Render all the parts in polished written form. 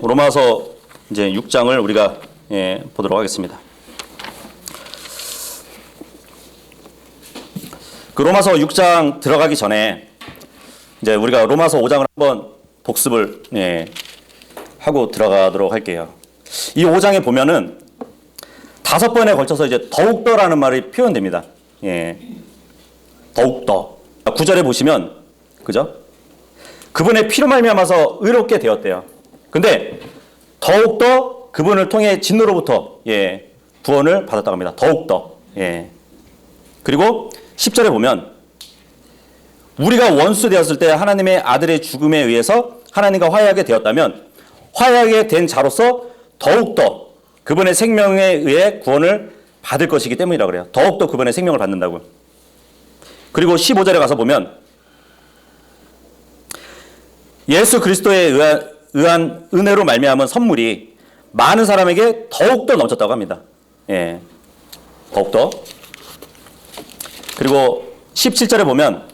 로마서 이제 6장을 우리가 보도록 하겠습니다. 그 로마서 6장 들어가기 전에 이제 우리가 로마서 5장을 한번 복습을 하고 들어가도록 할게요. 이 5장에 보면은 5번에 걸쳐서 이제 더욱더라는 말이 표현됩니다. 더욱더. 9절에 보시면, 그죠? 그분의 피로 말미암아서 의롭게 되었대요. 근데 더욱더 그분을 통해 진노로부터 구원을 받았다고 합니다. 더욱더. 그리고 10절에 보면 우리가 원수 되었을 때 하나님의 아들의 죽음에 의해서 하나님과 화해하게 되었다면 화해하게 된 자로서 더욱더 그분의 생명에 의해 구원을 받을 것이기 때문이라고 그래요. 더욱더 그분의 생명을 받는다고요. 그리고 15절에 가서 보면 예수 그리스도에 의한 은혜로 말미암은 선물이 많은 사람에게 더욱더 넘쳤다고 합니다. 더욱더. 그리고 17절에 보면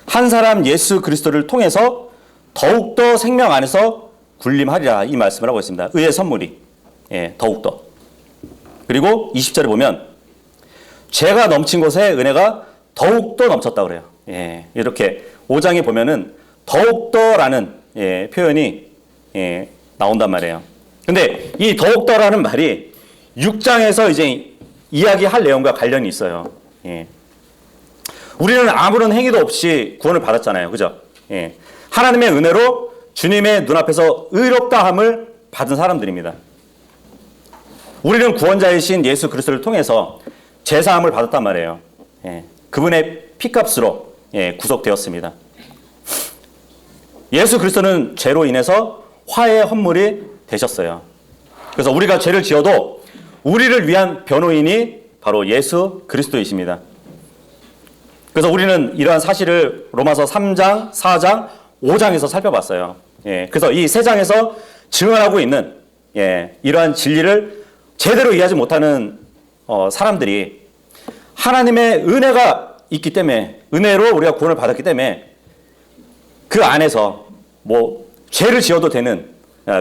한 사람 예수 그리스도를 통해서 더욱더 생명 안에서 군림하리라 이 말씀을 하고 있습니다. 의의 선물이 더욱더. 그리고 20절에 보면 죄가 넘친 곳에 은혜가 더욱더 넘쳤다고 그래요. 이렇게 5장에 보면은 더욱더라는 표현이 나온단 말이에요. 근데 이 더욱더라는 말이 6장에서 이제 이야기할 내용과 관련이 있어요. 우리는 아무런 행위도 없이 구원을 받았잖아요. 그죠? 하나님의 은혜로 주님의 눈앞에서 의롭다함을 받은 사람들입니다. 우리는 구원자이신 예수 그리스도를 통해서 죄사함을 받았단 말이에요. 그분의 피값으로 구속되었습니다. 예수 그리스도는 죄로 인해서 화해의 헌물이 되셨어요. 그래서 우리가 죄를 지어도 우리를 위한 변호인이 바로 예수 그리스도이십니다. 그래서 우리는 이러한 사실을 로마서 3장, 4장, 5장에서 살펴봤어요. 그래서 이 세 장에서 증언하고 있는 이러한 진리를 제대로 이해하지 못하는 사람들이 하나님의 은혜가 있기 때문에, 은혜로 우리가 구원을 받았기 때문에 그 안에서 뭐 죄를 지어도 되는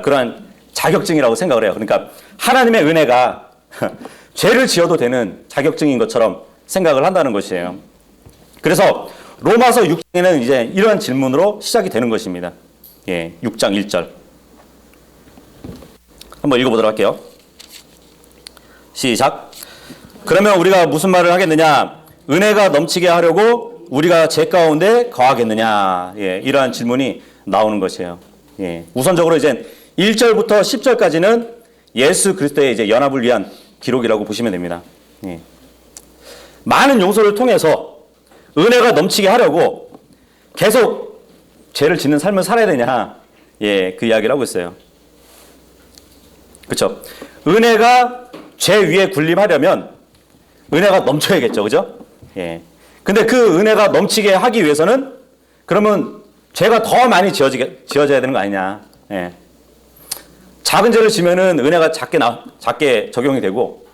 그러한 자격증이라고 생각을 해요. 그러니까 하나님의 은혜가 죄를 지어도 되는 자격증인 것처럼 생각을 한다는 것이에요. 그래서 로마서 6장에는 이제 이러한 질문으로 시작이 되는 것입니다. 6장 1절. 한번 읽어보도록 할게요. 시작. 그러면 우리가 무슨 말을 하겠느냐? 은혜가 넘치게 하려고 우리가 죄 가운데 거하겠느냐? 이러한 질문이 나오는 것이에요. 우선적으로 이제 1절부터 10절까지는 예수 그리스도의 이제 연합을 위한 기록이라고 보시면 됩니다. 많은 용서를 통해서 은혜가 넘치게 하려고 계속 죄를 짓는 삶을 살아야 되냐? 그 이야기를 하고 있어요. 그렇죠? 은혜가 죄 위에 군림하려면 은혜가 넘쳐야겠죠. 그죠? 근데 그 은혜가 넘치게 하기 위해서는 그러면 죄가 더 많이 지어져야 되는 거 아니냐? 작은 죄를 지면은 은혜가 작게 적용이 되고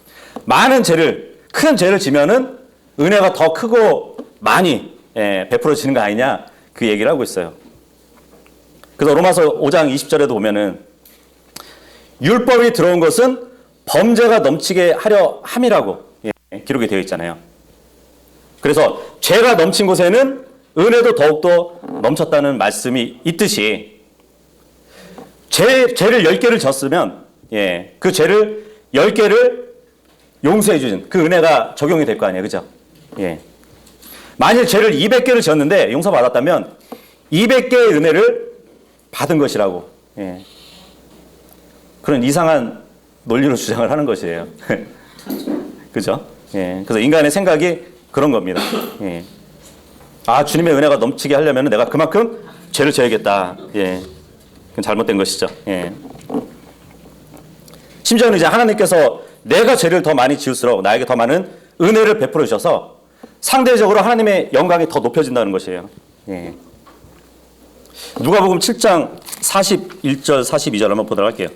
많은 죄를, 큰 죄를 지면은 은혜가 더 크고 많이 베풀어지는 거 아니냐? 그 얘기를 하고 있어요. 그래서 로마서 5장 20절에도 보면은 율법이 들어온 것은 범죄가 넘치게 하려 함이라고 기록이 되어 있잖아요. 그래서 죄가 넘친 곳에는 은혜도 더욱더 넘쳤다는 말씀이 있듯이 죄를 10개를 졌으면 그 죄를 10개를 용서해 주신 그 은혜가 적용이 될 거 아니에요. 그죠? 만일 죄를 200개를 졌는데 용서받았다면 200개의 은혜를 받은 것이라고 그런 이상한 논리로 주장을 하는 것이에요. 그죠? 그래서 인간의 생각이 그런 겁니다. 주님의 은혜가 넘치게 하려면 내가 그만큼 죄를 져야겠다. 그건 잘못된 것이죠. 심지어는 이제 하나님께서 내가 죄를 더 많이 지을수록 나에게 더 많은 은혜를 베풀어 주셔서 상대적으로 하나님의 영광이 더 높여진다는 것이에요. 누가복음 7장 41절 42절 한번 보도록 할게요.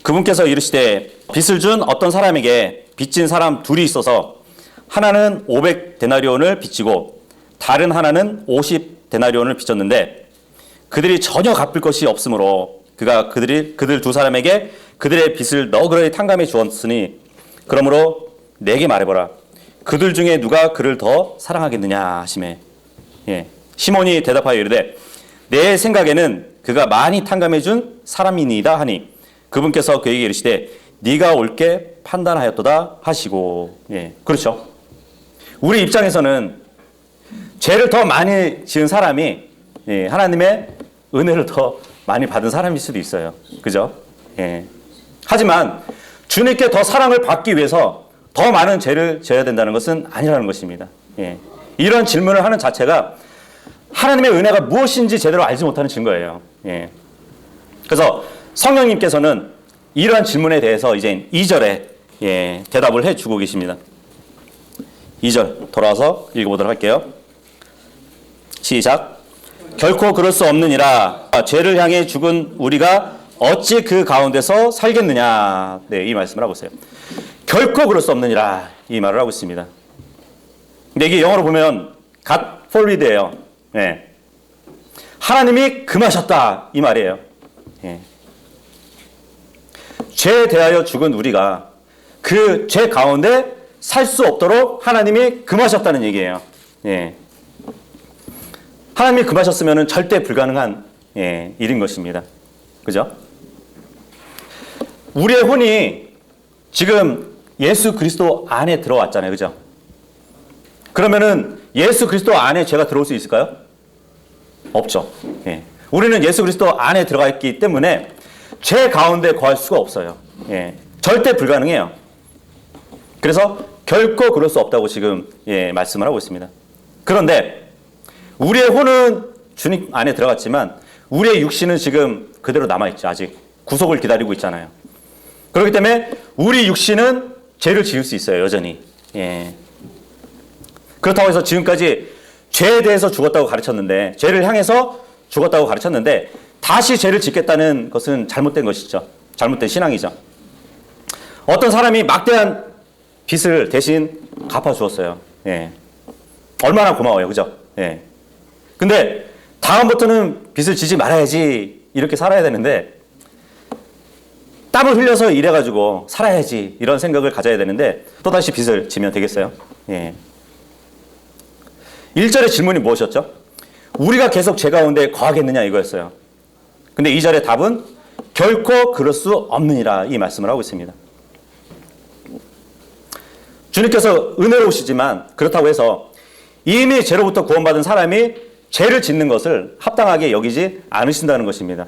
그분께서 이르시되 빚을 준 어떤 사람에게 빚진 사람 둘이 있어서 하나는 500데나리온을 빚지고 다른 하나는 50데나리온을 빚졌는데 그들이 전혀 갚을 것이 없으므로 그가 그들 두 사람에게 그들의 빚을 너그러이 탕감해 주었으니 그러므로 내게 말해보라. 그들 중에 누가 그를 더 사랑하겠느냐 하시매. 예. 시몬이 대답하여 이르되 내 생각에는 그가 많이 탕감해 준 사람이니이다 하니 그분께서 그에게 이르시되 네가 옳게 판단하였도다 하시고. 예. 그렇죠. 우리 입장에서는 죄를 더 많이 지은 사람이 하나님의 은혜를 더 많이 받은 사람일 수도 있어요. 그죠? 예. 하지만 주님께 더 사랑을 받기 위해서 더 많은 죄를 지어야 된다는 것은 아니라는 것입니다. 예. 이런 질문을 하는 자체가 하나님의 은혜가 무엇인지 제대로 알지 못하는 증거예요. 예. 그래서 성령님께서는 이러한 질문에 대해서 이제 2절에 대답을 해주고 계십니다. 2절 돌아와서 읽어보도록 할게요. 시작. 결코 그럴 수 없느니라. 죄를 향해 죽은 우리가 어찌 그 가운데서 살겠느냐. 네, 이 말씀을 하고 있어요. 결코 그럴 수 없느니라. 이 말을 하고 있습니다. 근데 이게 영어로 보면 God forbid예요. 네. 하나님이 금하셨다. 이 말이에요. 네. 죄에 대하여 죽은 우리가 그 죄 가운데 살 수 없도록 하나님이 금하셨다는 얘기예요. 예. 하나님이 금하셨으면 절대 불가능한 일인 것입니다. 그죠? 우리의 혼이 지금 예수 그리스도 안에 들어왔잖아요. 그죠? 그러면은 예수 그리스도 안에 죄가 들어올 수 있을까요? 없죠. 예. 우리는 예수 그리스도 안에 들어가 있기 때문에 죄 가운데 거할 수가 없어요. 예. 절대 불가능해요. 그래서 결코 그럴 수 없다고 지금 말씀을 하고 있습니다. 그런데 우리의 혼은 주님 안에 들어갔지만 우리의 육신은 지금 그대로 남아있죠. 아직 구속을 기다리고 있잖아요. 그렇기 때문에 우리 육신은 죄를 지을 수 있어요. 여전히. 예. 그렇다고 해서 지금까지 죄에 대해서 죽었다고 가르쳤는데, 죄를 향해서 죽었다고 가르쳤는데 다시 죄를 짓겠다는 것은 잘못된 것이죠. 잘못된 신앙이죠. 어떤 사람이 막대한 빚을 대신 갚아주었어요. 예. 얼마나 고마워요. 그죠? 예. 근데 다음부터는 빚을 지지 말아야지 이렇게 살아야 되는데 땀을 흘려서 일해가지고 살아야지 이런 생각을 가져야 되는데 또다시 빚을 지면 되겠어요? 예. 1절의 질문이 무엇이었죠? 우리가 계속 죄 가운데 거하겠느냐 이거였어요. 근데 2절의 답은 결코 그럴 수 없느니라 이 말씀을 하고 있습니다. 주님께서 은혜로우시지만 그렇다고 해서 이미 죄로부터 구원받은 사람이 죄를 짓는 것을 합당하게 여기지 않으신다는 것입니다.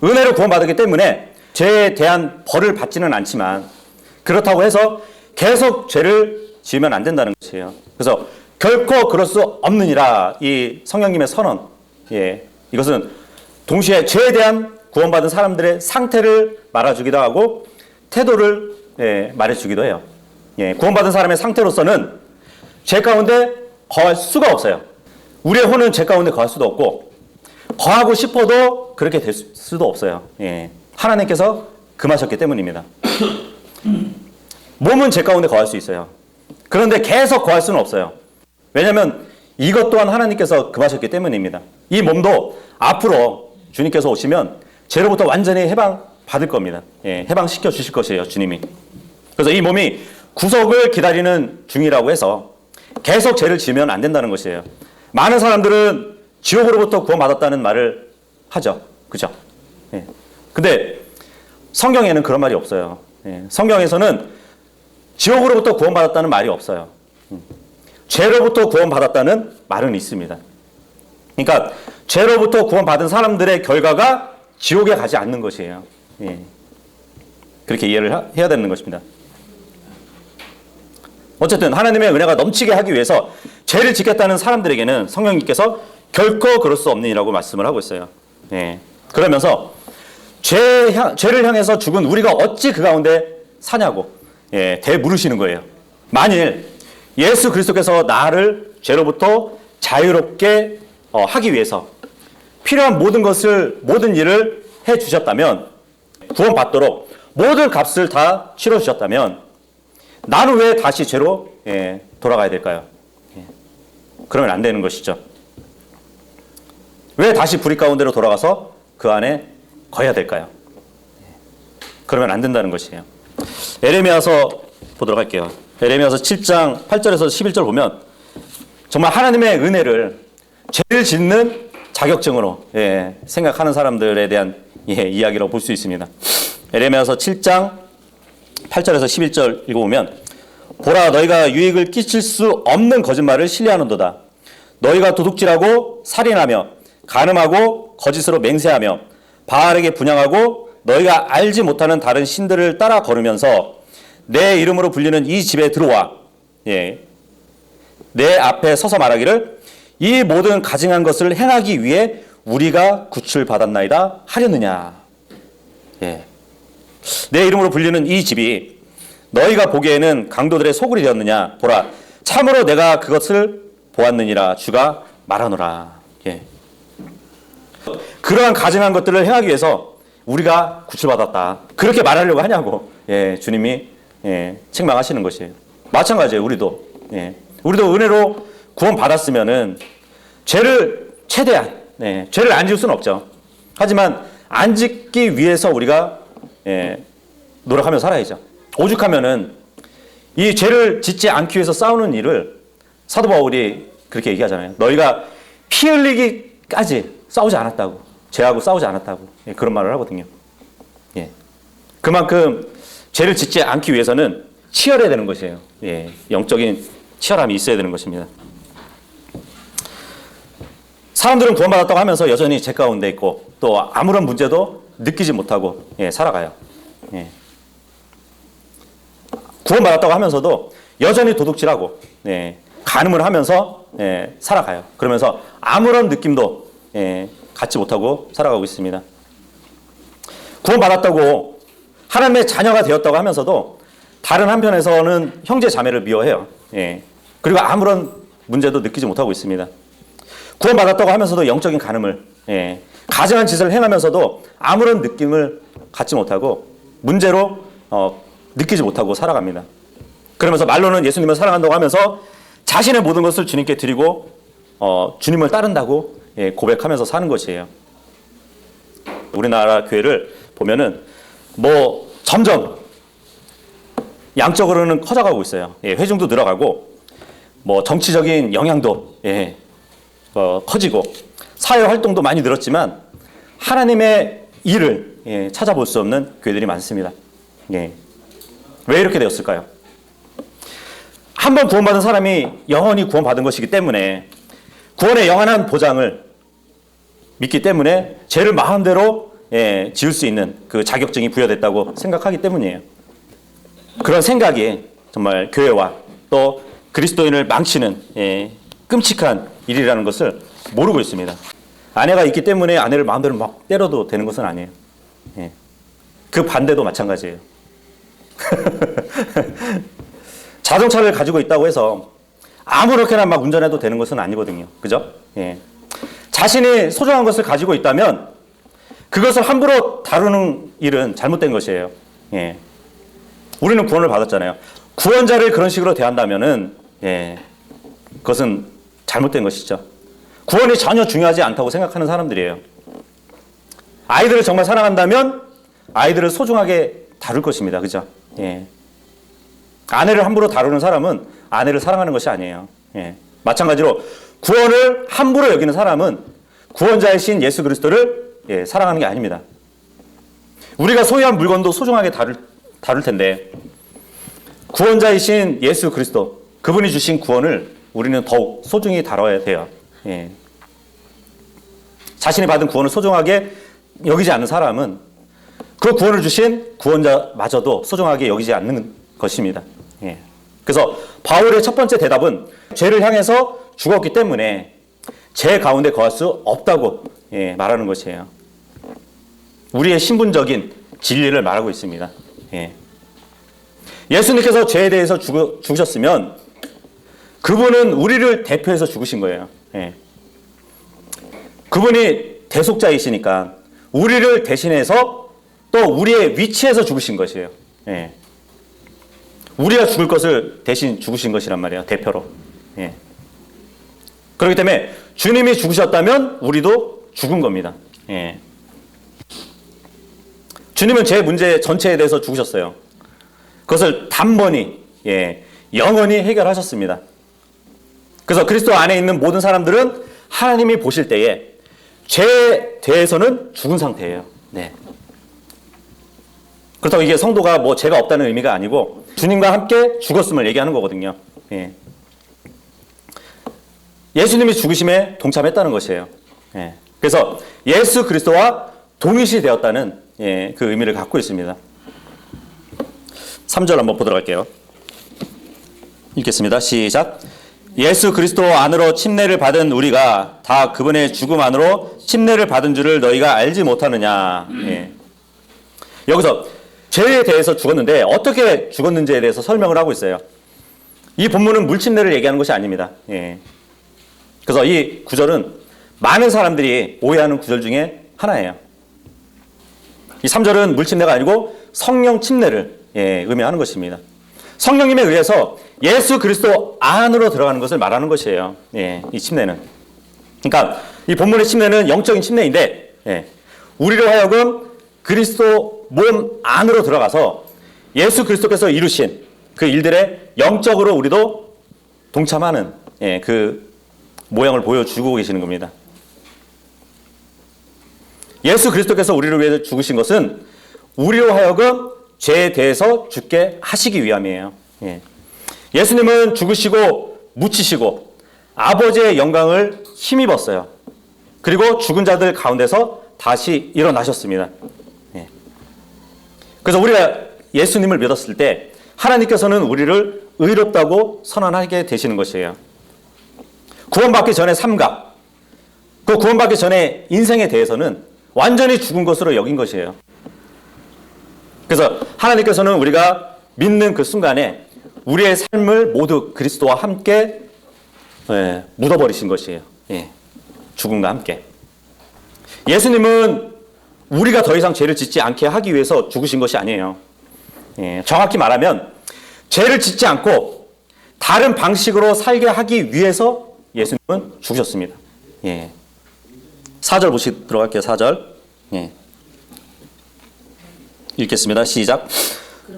은혜로 구원받았기 때문에 죄에 대한 벌을 받지는 않지만 그렇다고 해서 계속 죄를 지으면 안 된다는 것이에요. 그래서 결코 그럴 수 없느니라 이 성령님의 선언, 이것은 동시에 죄에 대한 구원받은 사람들의 상태를 말해주기도 하고 태도를 말해주기도 해요. 구원받은 사람의 상태로서는 죄 가운데 거할 수가 없어요. 우리의 혼은 죄 가운데 거할 수도 없고 거하고 싶어도 그렇게 될 수도 없어요. 하나님께서 금하셨기 때문입니다. 몸은 죄 가운데 거할 수 있어요. 그런데 계속 거할 수는 없어요. 왜냐하면 이것 또한 하나님께서 금하셨기 때문입니다. 이 몸도 앞으로 주님께서 오시면 죄로부터 완전히 해방받을 겁니다. 해방시켜 주실 것이에요. 주님이. 그래서 이 몸이 구속을 기다리는 중이라고 해서 계속 죄를 지으면 안 된다는 것이에요. 많은 사람들은 지옥으로부터 구원받았다는 말을 하죠. 그죠? 근데 성경에는 그런 말이 없어요. 성경에서는 지옥으로부터 구원받았다는 말이 없어요. 죄로부터 구원받았다는 말은 있습니다. 그러니까 죄로부터 구원받은 사람들의 결과가 지옥에 가지 않는 것이에요. 그렇게 이해를 해야 되는 것입니다. 어쨌든 하나님의 은혜가 넘치게 하기 위해서 죄를 짓겠다는 사람들에게는 성령님께서 결코 그럴 수 없느니라고 말씀을 하고 있어요. 그러면서 죄를 향해서 죽은 우리가 어찌 그 가운데 사냐고 되물으시는 거예요. 만일 예수 그리스도께서 나를 죄로부터 자유롭게 하기 위해서 필요한 모든 일을 해 주셨다면, 구원받도록 모든 값을 다 치러 주셨다면 나는 왜 다시 죄로 돌아가야 될까요? 그러면 안 되는 것이죠. 왜 다시 불의 가운데로 돌아가서 그 안에 거해야 될까요? 그러면 안 된다는 것이에요. 에레미야서 보도록 할게요. 에레미야서 7장 8절에서 11절 보면 정말 하나님의 은혜를 죄를 짓는 자격증으로 생각하는 사람들에 대한 이야기라고 볼 수 있습니다. 에레미야서 7장 8절에서 11절 읽어보면 보라 너희가 유익을 끼칠 수 없는 거짓말을 신뢰하는도다. 너희가 도둑질하고 살인하며 간음하고 거짓으로 맹세하며 바알에게 분향하고 너희가 알지 못하는 다른 신들을 따라 걸으면서 내 이름으로 불리는 이 집에 들어와 내 앞에 서서 말하기를 이 모든 가증한 것을 행하기 위해 우리가 구출받았나이다 하려느냐. 내 이름으로 불리는 이 집이 너희가 보기에는 강도들의 소굴이 되었느냐. 보라 참으로 내가 그것을 보았느니라 주가 말하노라. 그러한 가증한 것들을 행하기 위해서 우리가 구출받았다. 그렇게 말하려고 하냐고 주님이 책망하시는 것이에요. 마찬가지예요. 우리도 은혜로 구원받았으면은 죄를 최대한 죄를 안 지을 수는 없죠. 하지만 안 짓기 위해서 우리가 노력하며 살아야죠. 오죽하면은 이 죄를 짓지 않기 위해서 싸우는 일을 사도 바울이 그렇게 얘기하잖아요. 너희가 피 흘리기까지 싸우지 않았다고, 죄하고 싸우지 않았다고 그런 말을 하거든요. 그만큼 죄를 짓지 않기 위해서는 치열해야 되는 것이에요. 영적인 치열함이 있어야 되는 것입니다. 사람들은 구원받았다고 하면서 여전히 죄 가운데 있고 또 아무런 문제도 느끼지 못하고 살아가요. 구원받았다고 하면서도 여전히 도둑질하고 간음을 하면서 살아가요. 그러면서 아무런 느낌도 갖지 못하고 살아가고 있습니다. 구원받았다고 하나님의 자녀가 되었다고 하면서도 다른 한편에서는 형제 자매를 미워해요. 그리고 아무런 문제도 느끼지 못하고 있습니다. 구원받았다고 하면서도 영적인 간음을 가증한 짓을 행하면서도 아무런 느낌을 갖지 못하고 문제로 느끼지 못하고 살아갑니다. 그러면서 말로는 예수님을 사랑한다고 하면서 자신의 모든 것을 주님께 드리고 주님을 따른다고 고백하면서 사는 것이에요. 우리나라 교회를 보면은 점점 양적으로는 커져가고 있어요. 회중도 늘어가고 정치적인 영향도 커지고 사회 활동도 많이 늘었지만 하나님의 일을 찾아볼 수 없는 교회들이 많습니다. 왜 이렇게 되었을까요? 한 번 구원받은 사람이 영원히 구원받은 것이기 때문에 구원의 영원한 보장을 믿기 때문에 죄를 마음대로 지을 수 있는 그 자격증이 부여됐다고 생각하기 때문이에요. 그런 생각이 정말 교회와 또 그리스도인을 망치는 끔찍한 일이라는 것을 모르고 있습니다. 아내가 있기 때문에 아내를 마음대로 막 때려도 되는 것은 아니에요. 그 반대도 마찬가지예요. 자동차를 가지고 있다고 해서 아무렇게나 막 운전해도 되는 것은 아니거든요. 그죠? 자신이 소중한 것을 가지고 있다면 그것을 함부로 다루는 일은 잘못된 것이에요. 우리는 구원을 받았잖아요. 구원자를 그런 식으로 대한다면은 그것은 잘못된 것이죠. 구원이 전혀 중요하지 않다고 생각하는 사람들이에요. 아이들을 정말 사랑한다면 아이들을 소중하게 다룰 것입니다. 그죠? 아내를 함부로 다루는 사람은 아내를 사랑하는 것이 아니에요. 마찬가지로 구원을 함부로 여기는 사람은 구원자이신 예수 그리스도를 사랑하는 게 아닙니다. 우리가 소유한 물건도 소중하게 다룰 텐데 구원자이신 예수 그리스도 그분이 주신 구원을 우리는 더욱 소중히 다뤄야 돼요. 자신이 받은 구원을 소중하게 여기지 않는 사람은 그 구원을 주신 구원자마저도 소중하게 여기지 않는 것입니다. 그래서 바울의 첫 번째 대답은 죄를 향해서 죽었기 때문에 죄 가운데 거할 수 없다고 말하는 것이에요. 우리의 신분적인 진리를 말하고 있습니다. 예수님께서 죄에 대해서 죽으셨으면 그분은 우리를 대표해서 죽으신 거예요. 그분이 대속자이시니까 우리를 대신해서 또 우리의 위치에서 죽으신 것이에요. 우리가 죽을 것을 대신 죽으신 것이란 말이에요. 대표로. 그렇기 때문에 주님이 죽으셨다면 우리도 죽은 겁니다. 예. 주님은 제 문제 전체에 대해서 죽으셨어요. 그것을 단번에 영원히 해결하셨습니다. 그래서 그리스도 안에 있는 모든 사람들은 하나님이 보실 때에 죄에 대해서는 죽은 상태예요. 네. 그렇다고 이게 성도가 뭐 죄가 없다는 의미가 아니고 주님과 함께 죽었음을 얘기하는 거거든요. 예. 예수님이 죽으심에 동참했다는 것이에요. 예. 그래서 예수 그리스도와 동일시 되었다는 그 의미를 갖고 있습니다. 3절 한번 보도록 할게요. 읽겠습니다. 시작. 예수 그리스도 안으로 침례를 받은 우리가 다 그분의 죽음 안으로 침례를 받은 줄을 너희가 알지 못하느냐. 예. 여기서 죄에 대해서 죽었는데 어떻게 죽었는지에 대해서 설명을 하고 있어요. 이 본문은 물침례를 얘기하는 것이 아닙니다. 예. 그래서 이 구절은 많은 사람들이 오해하는 구절 중에 하나예요. 이 3절은 물침례가 아니고 성령 침례를 의미하는 것입니다. 성령님에 의해서 예수 그리스도 안으로 들어가는 것을 말하는 것이에요. 이 침례는. 그러니까 이 본문의 침례는 영적인 침례인데 우리로 하여금 그리스도 몸 안으로 들어가서 예수 그리스도께서 이루신 그 일들에 영적으로 우리도 동참하는 그 모양을 보여주고 계시는 겁니다. 예수 그리스도께서 우리를 위해 죽으신 것은 우리로 하여금 죄에 대해서 죽게 하시기 위함이에요. 예수님은 죽으시고 묻히시고 아버지의 영광을 힘입었어요. 그리고 죽은 자들 가운데서 다시 일어나셨습니다. 그래서 우리가 예수님을 믿었을 때 하나님께서는 우리를 의롭다고 선언하게 되시는 것이에요. 구원받기 전의 삶과 그 구원받기 전의 인생에 대해서는 완전히 죽은 것으로 여긴 것이에요. 그래서 하나님께서는 우리가 믿는 그 순간에 우리의 삶을 모두 그리스도와 함께 묻어버리신 것이에요. 죽음과 함께. 예수님은 우리가 더 이상 죄를 짓지 않게 하기 위해서 죽으신 것이 아니에요. 정확히 말하면 죄를 짓지 않고 다른 방식으로 살게 하기 위해서 예수님은 죽으셨습니다. 4절 보시도록 할게요. 4절. 읽겠습니다. 시작.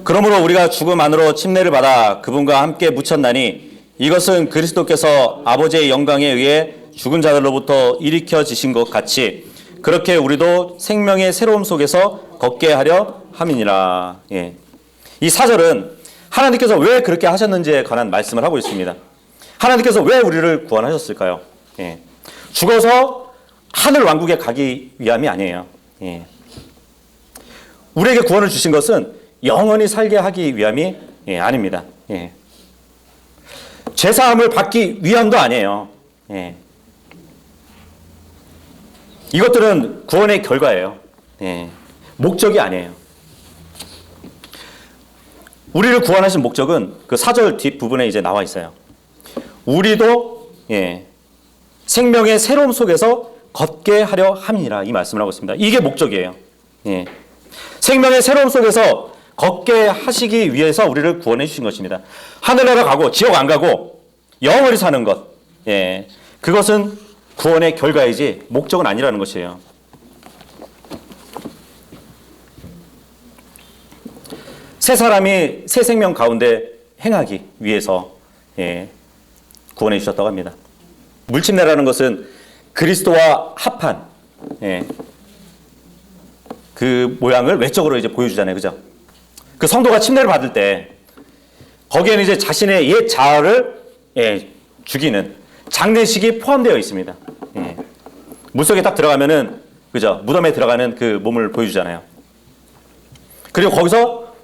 그러므로 우리가 죽음 안으로 침례를 받아 그분과 함께 묻혔나니 이것은 그리스도께서 아버지의 영광에 의해 죽은 자들로부터 일으켜지신 것 같이 그렇게 우리도 생명의 새로움 속에서 걷게 하려 함이니라. 이 4절은 하나님께서 왜 그렇게 하셨는지에 관한 말씀을 하고 있습니다. 하나님께서 왜 우리를 구원하셨을까요? 죽어서 하늘 왕국에 가기 위함이 아니에요. 우리에게 구원을 주신 것은 영원히 살게 하기 위함이 아닙니다. 죄사함을 받기 위함도 아니에요. 이것들은 구원의 결과예요. 목적이 아니에요. 우리를 구원하신 목적은 그 4절 뒷부분에 이제 나와 있어요. 우리도 생명의 새로움 속에서 걷게 하려 함이라 이 말씀을 하고 있습니다. 이게 목적이에요. 생명의 새로움 속에서 걷게 하시기 위해서 우리를 구원해 주신 것입니다. 하늘나라 가고 지옥 안 가고 영원히 사는 것. 그것은 구원의 결과이지 목적은 아니라는 것이에요. 새 사람이 새 생명 가운데 행하기 위해서 구원해 주셨다고 합니다. 물침례라는 것은 그리스도와 합한 그 모양을 외적으로 이제 보여주잖아요. 그죠? 그 성도가 침례를 받을 때 거기에는 이제 자신의 옛 자아를 죽이는 장례식이 포함되어 있습니다. 물속에 딱 들어가면은 그죠? 무덤에 들어가는 그 몸을 보여주잖아요. 그리고 거기서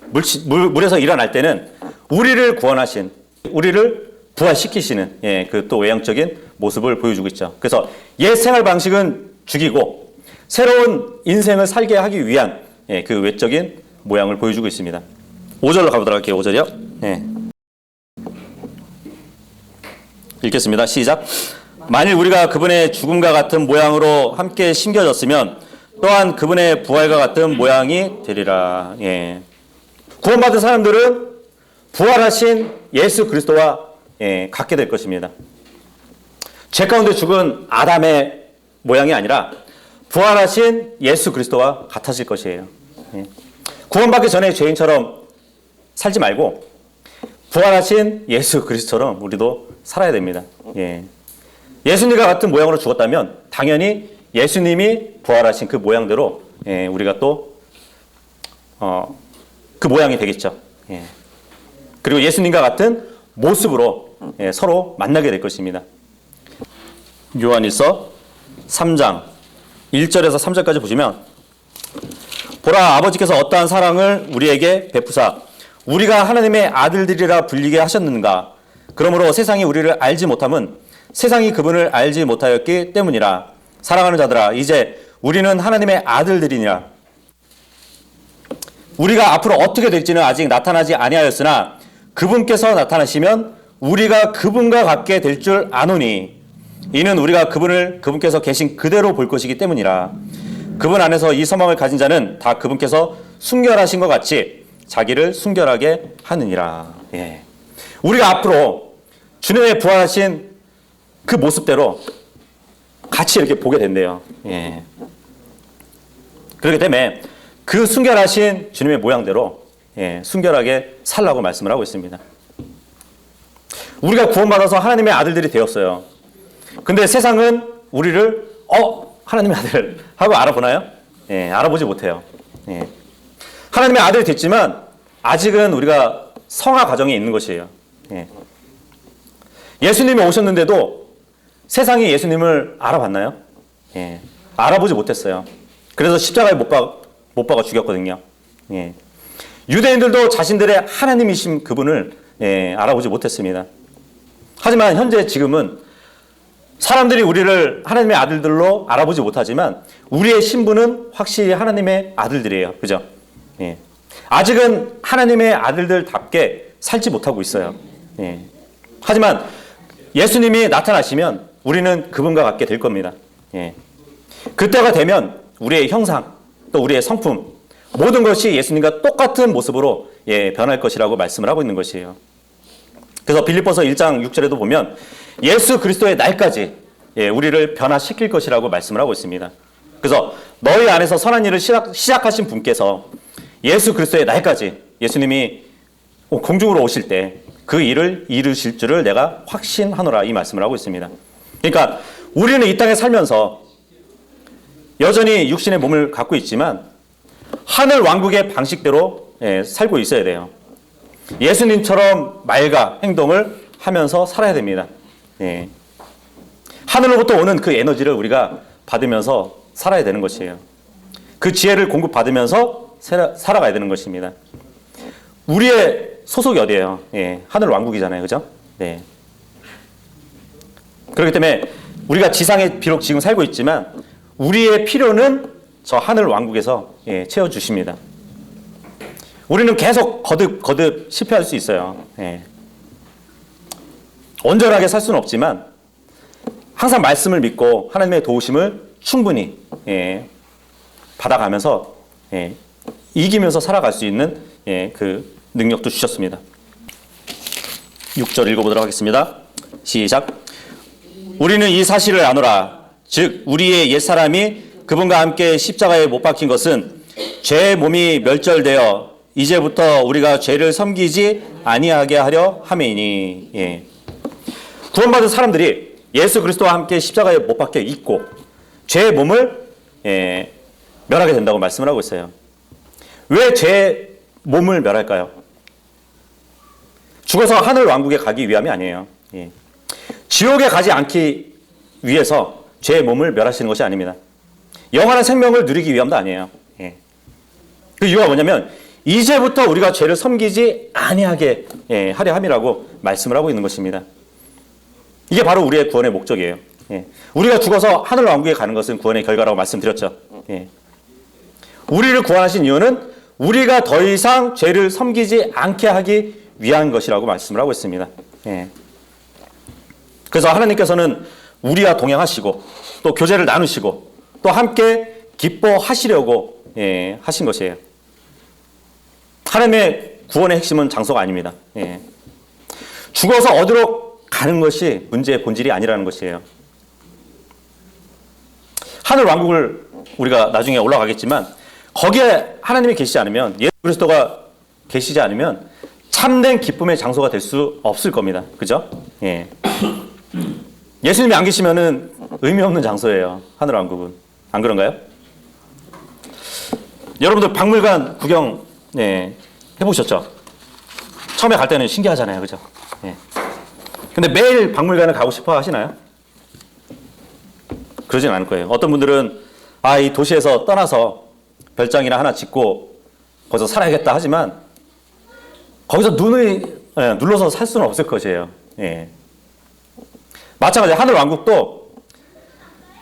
물에서 일어날 때는 우리를 구원하신, 우리를 부활시키시는 그 또 외형적인 모습을 보여주고 있죠. 그래서 옛 생활 방식은 죽이고 새로운 인생을 살게 하기 위한 그 외적인 모양을 보여주고 있습니다. 5절로 가보도록 할게요. 5절이요. 읽겠습니다. 시작. 만일 우리가 그분의 죽음과 같은 모양으로 함께 심겨졌으면 또한 그분의 부활과 같은 모양이 되리라. 구원받은 사람들은 부활하신 예수 그리스도와 같게 될 것입니다. 죄 가운데 죽은 아담의 모양이 아니라 부활하신 예수 그리스도와 같아질 것이에요. 예. 구원받기 전에 죄인처럼 살지 말고 부활하신 예수 그리스도처럼 우리도 살아야 됩니다. 예. 예수님과 같은 모양으로 죽었다면 당연히 예수님이 부활하신 그 모양대로 우리가 또 그 모양이 되겠죠. 예. 그리고 예수님과 같은 모습으로 서로 만나게 될 것입니다. 요한일서 3장 1절에서 3절까지 보시면 보라 아버지께서 어떠한 사랑을 우리에게 베푸사 우리가 하나님의 아들들이라 불리게 하셨는가 그러므로 세상이 우리를 알지 못함은 세상이 그분을 알지 못하였기 때문이라. 사랑하는 자들아 이제 우리는 하나님의 아들들이니라. 우리가 앞으로 어떻게 될지는 아직 나타나지 아니하였으나 그분께서 나타나시면 우리가 그분과 같게 될 줄 아노니 이는 우리가 그분께서 계신 그대로 볼 것이기 때문이라. 그분 안에서 이 소망을 가진 자는 다 그분께서 순결하신 것 같이 자기를 순결하게 하느니라. 예. 우리가 앞으로 주님의 부활하신 그 모습대로 같이 이렇게 보게 된대요. 예. 그렇기 때문에 그 순결하신 주님의 모양대로 순결하게 살라고 말씀을 하고 있습니다. 우리가 구원받아서 하나님의 아들들이 되었어요. 근데 세상은 우리를 하나님의 아들 하고 알아보나요? 알아보지 못해요. 하나님의 아들이 됐지만 아직은 우리가 성화 과정에 있는 것이에요. 예수님이 오셨는데도 세상이 예수님을 알아봤나요? 알아보지 못했어요. 그래서 십자가에 못 박아 죽였거든요. 유대인들도 자신들의 하나님이신 그분을 알아보지 못했습니다. 하지만 현재 지금은 사람들이 우리를 하나님의 아들들로 알아보지 못하지만 우리의 신분은 확실히 하나님의 아들들이에요. 그죠? 아직은 하나님의 아들들답게 살지 못하고 있어요. 하지만 예수님이 나타나시면 우리는 그분과 같게 될 겁니다. 그때가 되면 우리의 형상, 또 우리의 성품, 모든 것이 예수님과 똑같은 모습으로 변할 것이라고 말씀을 하고 있는 것이에요. 그래서 빌립보서 1장 6절에도 보면 예수 그리스도의 날까지 우리를 변화시킬 것이라고 말씀을 하고 있습니다. 그래서 너희 안에서 선한 일을 시작하신 분께서 예수 그리스도의 날까지 예수님이 공중으로 오실 때 그 일을 이루실 줄을 내가 확신하노라 이 말씀을 하고 있습니다. 그러니까 우리는 이 땅에 살면서 여전히 육신의 몸을 갖고 있지만 하늘 왕국의 방식대로 살고 있어야 돼요. 예수님처럼 말과 행동을 하면서 살아야 됩니다. 하늘로부터 오는 그 에너지를 우리가 받으면서 살아야 되는 것이에요. 그 지혜를 공급받으면서 살아가야 되는 것입니다. 우리의 소속이 어디예요? 하늘 왕국이잖아요. 그죠? 네. 그렇기 때문에 우리가 지상에 비록 지금 살고 있지만 우리의 필요는 저 하늘 왕국에서 채워주십니다. 우리는 계속 거듭 실패할 수 있어요. 온전하게 살 수는 없지만 항상 말씀을 믿고 하나님의 도우심을 충분히 받아가면서 이기면서 살아갈 수 있는 그 능력도 주셨습니다. 6절 읽어보도록 하겠습니다. 시작. 우리는 이 사실을 아노라. 즉 우리의 옛사람이 그분과 함께 십자가에 못 박힌 것은 죄의 몸이 멸절되어 이제부터 우리가 죄를 섬기지 아니하게 하려 함이니. 구원받은 사람들이 예수 그리스도와 함께 십자가에 못 박혀 있고 죄의 몸을 멸하게 된다고 말씀을 하고 있어요. 왜 죄의 몸을 멸할까요? 죽어서 하늘 왕국에 가기 위함이 아니에요. 지옥에 가지 않기 위해서 죄의 몸을 멸하시는 것이 아닙니다. 영원한 생명을 누리기 위함도 아니에요. 그 이유가 뭐냐면 이제부터 우리가 죄를 섬기지 아니하게 하려 함이라고 말씀을 하고 있는 것입니다. 이게 바로 우리의 구원의 목적이에요. 우리가 죽어서 하늘 왕국에 가는 것은 구원의 결과라고 말씀드렸죠. 우리를 구원하신 이유는 우리가 더 이상 죄를 섬기지 않게 하기 위한 것이라고 말씀을 하고 있습니다. 그래서 하나님께서는 우리와 동행하시고 또 교제를 나누시고 또 함께 기뻐하시려고 하신 것이에요. 하나님의 구원의 핵심은 장소가 아닙니다. 죽어서 어디로 가는 것이 문제의 본질이 아니라는 것이에요. 하늘 왕국을 우리가 나중에 올라가겠지만 거기에 하나님이 계시지 않으면, 예수 그리스도가 계시지 않으면 참된 기쁨의 장소가 될 수 없을 겁니다. 그죠? 예. 예수님이 안 계시면은 의미 없는 장소예요. 하늘왕국은. 안 그런가요? 여러분들 박물관 구경 해보셨죠? 처음에 갈 때는 신기하잖아요. 그죠? 예. 근데 매일 박물관을 가고 싶어 하시나요? 그러진 않을 거예요. 어떤 분들은 이 도시에서 떠나서 별장이나 하나 짓고 거기서 살아야겠다 하지만 거기서 눈을 눌러서 살 수는 없을 것이에요. 예. 마찬가지로 하늘왕국도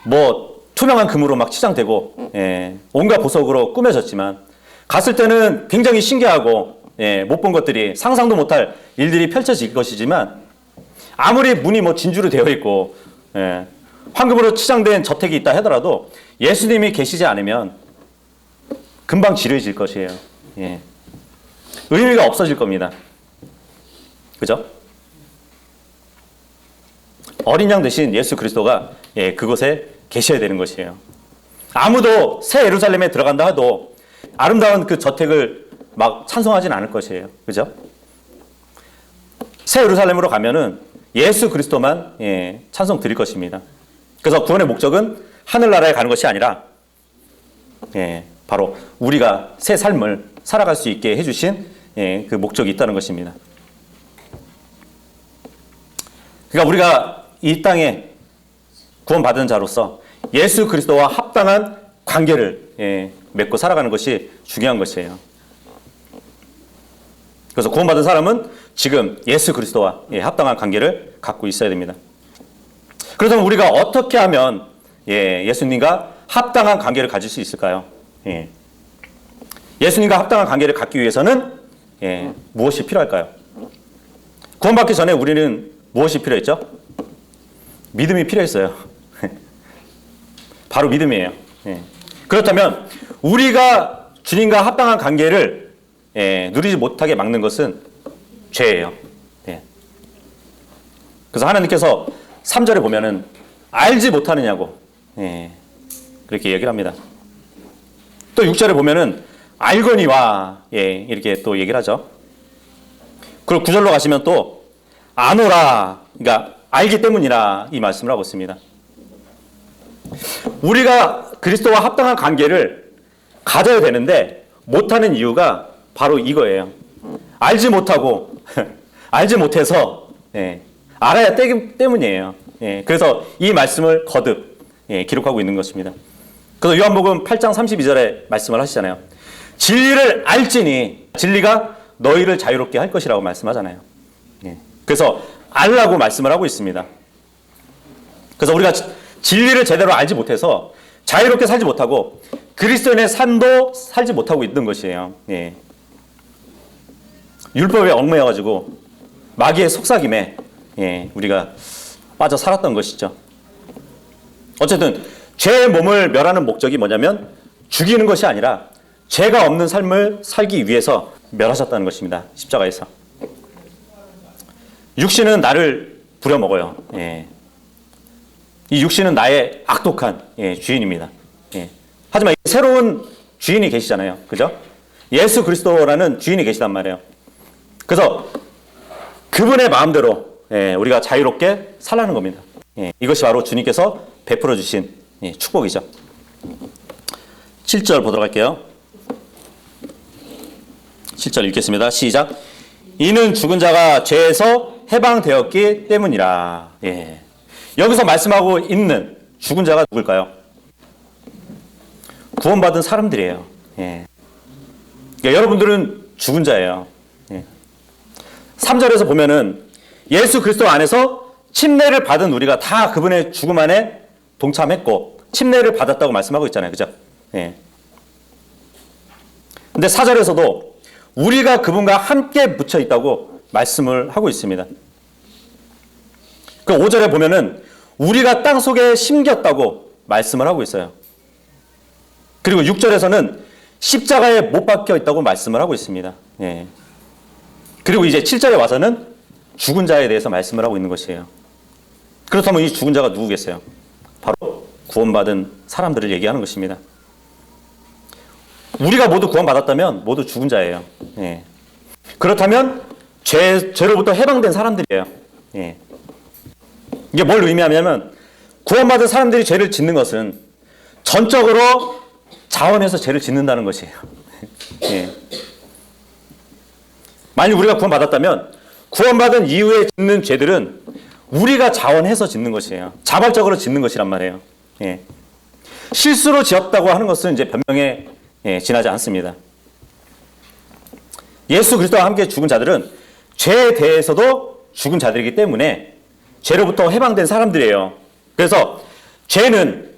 뭐 투명한 금으로 막 치장되고 온갖 보석으로 꾸며졌지만 갔을 때는 굉장히 신기하고 못 본 것들이, 상상도 못할 일들이 펼쳐질 것이지만 아무리 문이 뭐 진주로 되어 있고 황금으로 치장된 저택이 있다 하더라도 예수님이 계시지 않으면 금방 지루해질 것이에요. 예. 의미가 없어질 겁니다. 그죠? 어린 양 대신 예수 그리스도가 그곳에 계셔야 되는 것이에요. 아무도 새 예루살렘에 들어간다 해도 아름다운 그 저택을 막 찬송하진 않을 것이에요. 그죠? 새 예루살렘으로 가면은 예수 그리스도만 찬송 드릴 것입니다. 그래서 구원의 목적은 하늘나라에 가는 것이 아니라 바로 우리가 새 삶을 살아갈 수 있게 해주신 그 목적이 있다는 것입니다. 그러니까 우리가 이 땅에 구원받은 자로서 예수 그리스도와 합당한 관계를 맺고 살아가는 것이 중요한 것이에요. 그래서 구원받은 사람은 지금 예수 그리스도와 합당한 관계를 갖고 있어야 됩니다. 그렇다면 우리가 어떻게 하면 예수님과 합당한 관계를 가질 수 있을까요? 예수님과 합당한 관계를 갖기 위해서는 무엇이 필요할까요? 구원받기 전에 우리는 무엇이 필요했죠? 믿음이 필요했어요. 바로 믿음이에요. 그렇다면 우리가 주님과 합당한 관계를 누리지 못하게 막는 것은 죄예요. 그래서 하나님께서 3절에 보면은 알지 못하느냐고 그렇게 얘기를 합니다. 또 6절에 보면은 알거니와 이렇게 또 얘기를 하죠. 그리고 9절로 가시면 또 아노라, 그러니까 알기 때문이라 이 말씀을 하고 있습니다. 우리가 그리스도와 합당한 관계를 가져야 되는데 못하는 이유가 바로 이거예요. 알지 못하고 알지 못해서 알아야 되기 때문이에요. 그래서 이 말씀을 거듭 기록하고 있는 것입니다. 그래서 요한복음 8장 32절에 말씀을 하시잖아요. 진리를 알지니 진리가 너희를 자유롭게 할 것이라고 말씀하잖아요. 그래서 알라고 말씀을 하고 있습니다. 그래서 우리가 진리를 제대로 알지 못해서 자유롭게 살지 못하고 그리스도인의 삶도 살지 못하고 있는 것이에요. 율법에 얽매여가지고 마귀의 속삭임에 우리가 빠져 살았던 것이죠. 어쨌든 죄의 몸을 멸하는 목적이 뭐냐면 죽이는 것이 아니라 죄가 없는 삶을 살기 위해서 멸하셨다는 것입니다. 십자가에서. 육신은 나를 부려먹어요. 이 육신은 나의 악독한 주인입니다. 하지만 새로운 주인이 계시잖아요. 그죠? 예수 그리스도라는 주인이 계시단 말이에요. 그래서 그분의 마음대로 우리가 자유롭게 살라는 겁니다. 이것이 바로 주님께서 베풀어 주신 축복이죠. 7절 보도록 할게요. 7절 읽겠습니다. 시작. 이는 죽은 자가 죄에서 해방되었기 때문이라. 여기서 말씀하고 있는 죽은 자가 누굴까요? 구원받은 사람들이에요. 그러니까 여러분들은 죽은 자예요. 3절에서 보면은 예수 그리스도 안에서 침례를 받은 우리가 다 그분의 죽음 안에 동참했고 침례를 받았다고 말씀하고 있잖아요. 그죠? 근데 4절에서도 우리가 그분과 함께 묻혀 있다고 말씀을 하고 있습니다. 그 5절에 보면은 우리가 땅 속에 심겼다고 말씀을 하고 있어요. 그리고 6절에서는 십자가에 못 박혀 있다고 말씀을 하고 있습니다. 그리고 이제 7절에 와서는 죽은 자에 대해서 말씀을 하고 있는 것이에요. 그렇다면 이 죽은 자가 누구겠어요? 바로 구원받은 사람들을 얘기하는 것입니다. 우리가 모두 구원받았다면 모두 죽은 자예요. 예. 그렇다면 죄로부터 해방된 사람들이에요. 예. 이게 뭘 의미하냐면 구원받은 사람들이 죄를 짓는 것은 전적으로 자원해서 죄를 짓는다는 것이에요. 예. 만약 우리가 구원받았다면 구원받은 이후에 짓는 죄들은 우리가 자원해서 짓는 것이에요. 자발적으로 짓는 것이란 말이에요. 예. 실수로 지었다고 하는 것은 이제 변명에 지나지 않습니다. 예수 그리스도와 함께 죽은 자들은 죄에 대해서도 죽은 자들이기 때문에 죄로부터 해방된 사람들이에요. 그래서 죄는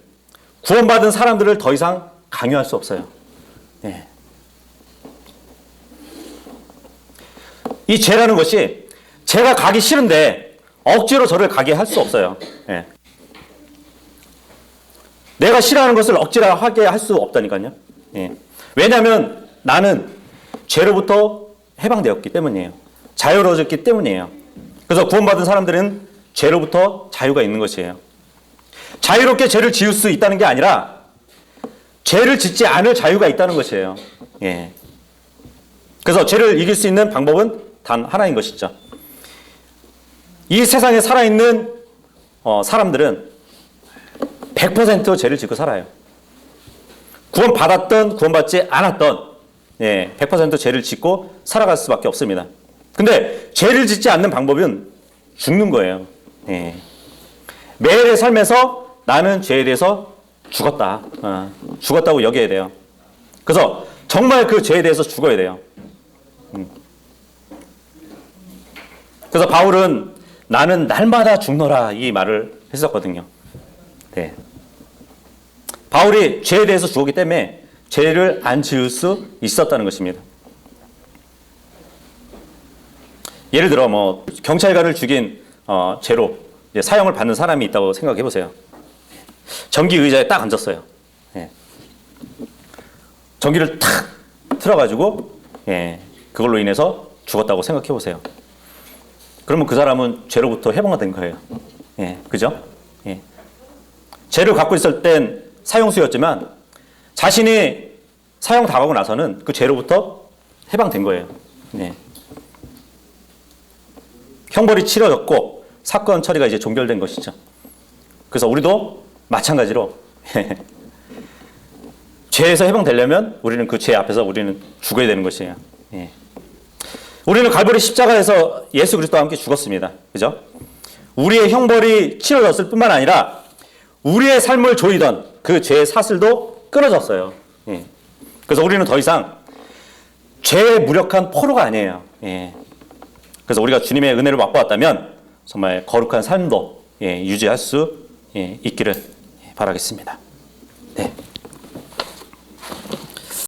구원받은 사람들을 더 이상 강요할 수 없어요. 예. 이 죄라는 것이 제가 가기 싫은데 억지로 저를 가게 할 수 없어요. 예. 내가 싫어하는 것을 억지로 하게 할 수 없다니까요. 예. 왜냐하면 나는 죄로부터 해방되었기 때문이에요. 자유로워졌기 때문이에요. 그래서 구원받은 사람들은 죄로부터 자유가 있는 것이에요. 자유롭게 죄를 지을 수 있다는 게 아니라 죄를 짓지 않을 자유가 있다는 것이에요. 예. 그래서 죄를 이길 수 있는 방법은 단 하나인 것이죠. 이 세상에 살아있는 사람들은 100% 죄를 짓고 살아요. 구원받았던 구원받지 않았던 100% 죄를 짓고 살아갈 수밖에 없습니다. 근데 죄를 짓지 않는 방법은 죽는 거예요. 예. 매일의 삶에서 나는 죄에 대해서 죽었다. 죽었다고 여겨야 돼요. 그래서 정말 그 죄에 대해서 죽어야 돼요. 그래서 바울은 나는 날마다 죽노라 이 말을 했었거든요. 네. 바울이 죄에 대해서 죽었기 때문에 죄를 안 지을 수 있었다는 것입니다. 예를 들어 뭐 경찰관을 죽인 죄로 사형을 받는 사람이 있다고 생각해 보세요. 전기 의자에 딱 앉았어요. 예. 전기를 탁 틀어가지고 그걸로 인해서 죽었다고 생각해 보세요. 그러면 그 사람은 죄로부터 해방이 된 거예요. 예, 그죠? 예. 죄를 갖고 있을 땐 사형수였지만 자신이 사형 당하고 나서는 그 죄로부터 해방된 거예요. 예. 형벌이 치러졌고 사건 처리가 이제 종결된 것이죠. 그래서 우리도 마찬가지로 죄에서 해방되려면 우리는 그 죄 앞에서 우리는 죽어야 되는 것이에요. 예. 우리는 갈보리 십자가에서 예수 그리스도와 함께 죽었습니다. 그죠? 우리의 형벌이 치러졌을 뿐만 아니라 우리의 삶을 조이던 그 죄의 사슬도 끊어졌어요. 예. 그래서 우리는 더 이상 죄의 무력한 포로가 아니에요. 예. 그래서 우리가 주님의 은혜를 맛보았다면 정말 거룩한 삶도 유지할 수 있기를 바라겠습니다. 네.